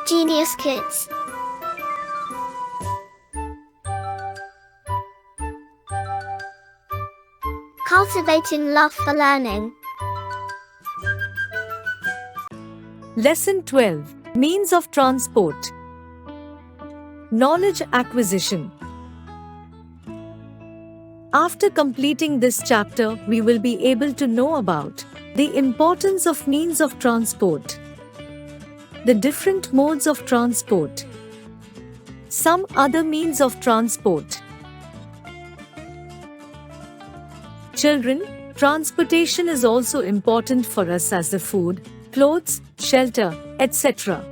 Genius Kids. Cultivating love for learning. Lesson 12. Means of transport. Knowledge acquisition. After completing this chapter, we will be able to know about the importance of means of transport, the different modes of transport, some other means of transport. Children, transportation is also important for us as the food, clothes, shelter, etc.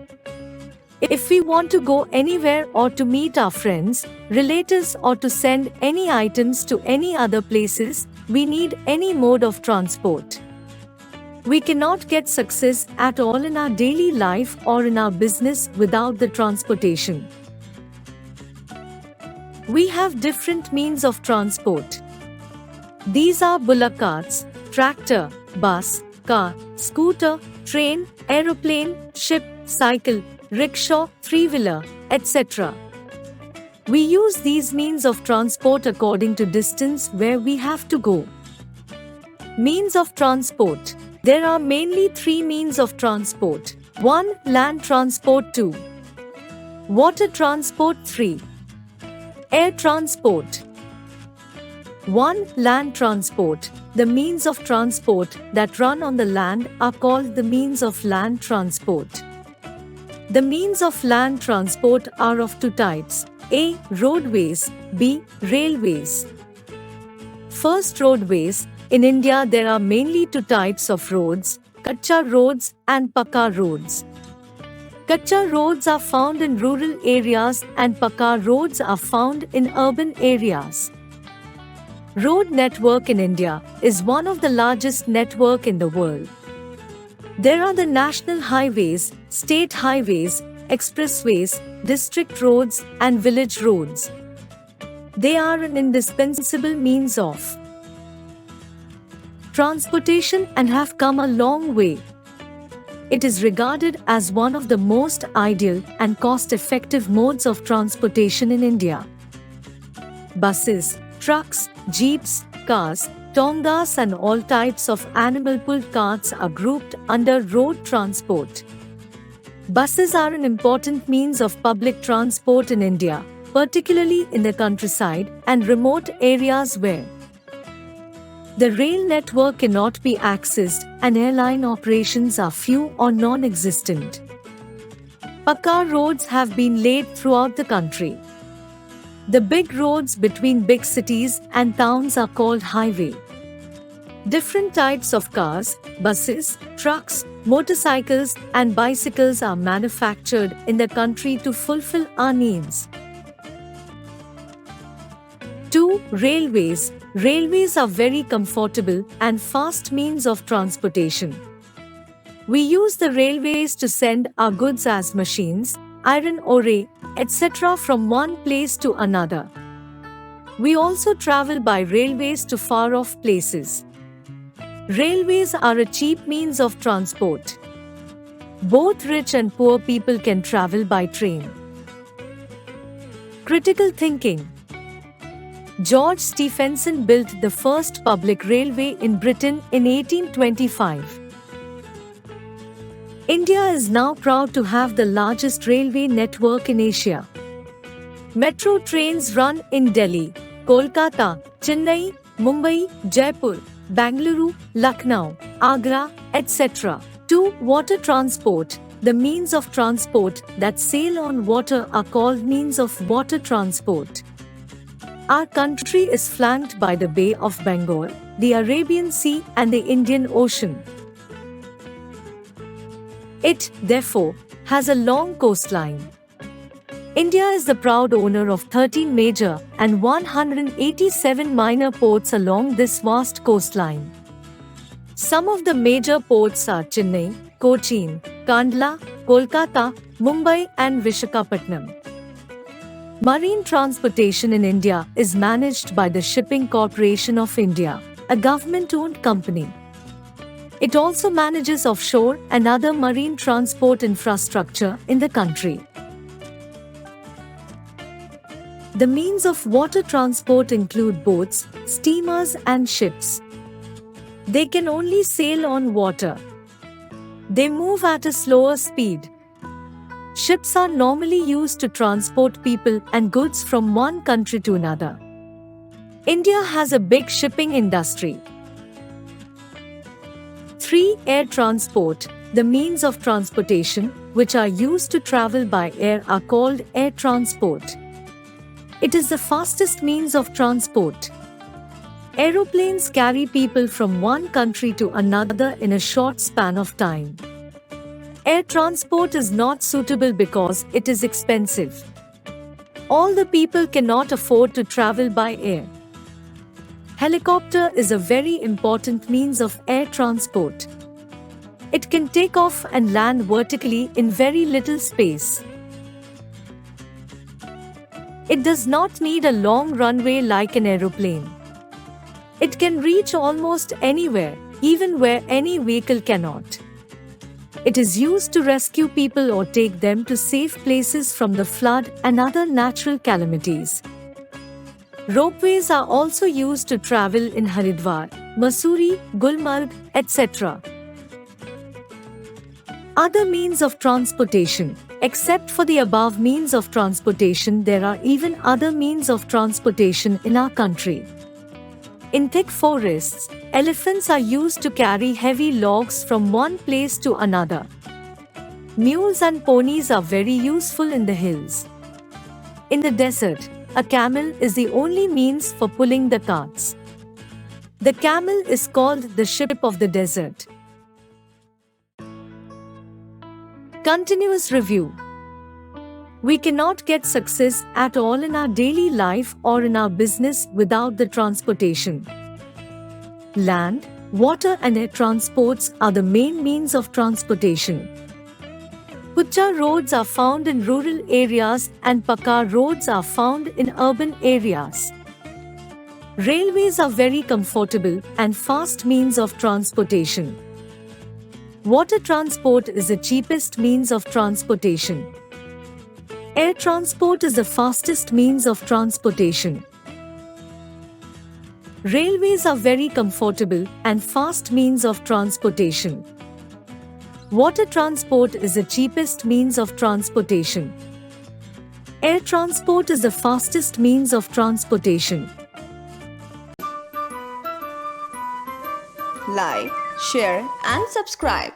If we want to go anywhere or to meet our friends, relatives or to send any items to any other places, we need any mode of transport. We cannot get success at all in our daily life or in our business without the transportation. We have different means of transport. These are bullock carts, tractor, bus, car, scooter, train, aeroplane, ship, cycle, rickshaw, three-wheeler, etc. We use these means of transport according to distance where we have to go. Means of transport. There are mainly three means of transport. 1. Land transport. 2. Water transport. 3. Air transport. 1. Land transport. The means of transport that run on the land are called the means of land transport. The means of land transport are of two types: A. Roadways, B. Railways. First, roadways. In India, there are mainly two types of roads: Kacha roads and Pakka roads. Kacha roads are found in rural areas and Pakka roads are found in urban areas. Road network in India is one of the largest network in the world. There are the national highways, state highways, expressways, district roads, and village roads. They are an indispensable means of transportation and have come a long way. It is regarded as one of the most ideal and cost-effective modes of transportation in India. Buses, trucks, jeeps, cars, tongas and all types of animal-pulled carts are grouped under road transport. Buses are an important means of public transport in India, particularly in the countryside and remote areas where the rail network cannot be accessed and airline operations are few or non-existent. Pakka roads have been laid throughout the country. The big roads between big cities and towns are called highway. Different types of cars, buses, trucks, motorcycles and bicycles are manufactured in the country to fulfill our needs. 2. Railways. Railways are very comfortable and fast means of transportation. We use the railways to send our goods as machines, iron ore, etc. from one place to another. We also travel by railways to far-off places. Railways are a cheap means of transport. Both rich and poor people can travel by train. Critical thinking. George Stephenson built the first public railway in Britain in 1825. India is now proud to have the largest railway network in Asia. Metro trains run in Delhi, Kolkata, Chennai, Mumbai, Jaipur, Bangalore, Lucknow, Agra, etc. 2. Water transport. The means of transport that sail on water are called means of water transport. Our country is flanked by the Bay of Bengal, the Arabian Sea and the Indian Ocean. It, therefore, has a long coastline. India is the proud owner of 13 major and 187 minor ports along this vast coastline. Some of the major ports are Chennai, Cochin, Kandla, Kolkata, Mumbai and Visakhapatnam. Marine transportation in India is managed by the Shipping Corporation of India, a government-owned company. It also manages offshore and other marine transport infrastructure in the country. The means of water transport include boats, steamers, and ships. They can only sail on water. They move at a slower speed. Ships are normally used to transport people and goods from one country to another. India has a big shipping industry. 3. Air transport. The means of transportation, which are used to travel by air, are called air transport. It is the fastest means of transport. Aeroplanes carry people from one country to another in a short span of time. Air transport is not suitable because it is expensive. All the people cannot afford to travel by air. Helicopter is a very important means of air transport. It can take off and land vertically in very little space. It does not need a long runway like an aeroplane. It can reach almost anywhere, even where any vehicle cannot. It is used to rescue people or take them to safe places from the flood and other natural calamities. Ropeways are also used to travel in Haridwar, Mussoorie, Gulmarg, etc. Other means of transportation. Except for the above means of transportation, there are even other means of transportation in our country. In thick forests, elephants are used to carry heavy logs from one place to another. Mules and ponies are very useful in the hills. In the desert, a camel is the only means for pulling the carts. The camel is called the ship of the desert. Continuous review. We cannot get success at all in our daily life or in our business without the transportation. Land, water and air transports are the main means of transportation. Kucha roads are found in rural areas and Pakka roads are found in urban areas. Railways are very comfortable and fast means of transportation. Water transport is the cheapest means of transportation. Air transport is the fastest means of transportation. Railways are very comfortable and fast means of transportation. Water transport is the cheapest means of transportation. Air transport is the fastest means of transportation. Like, share and subscribe.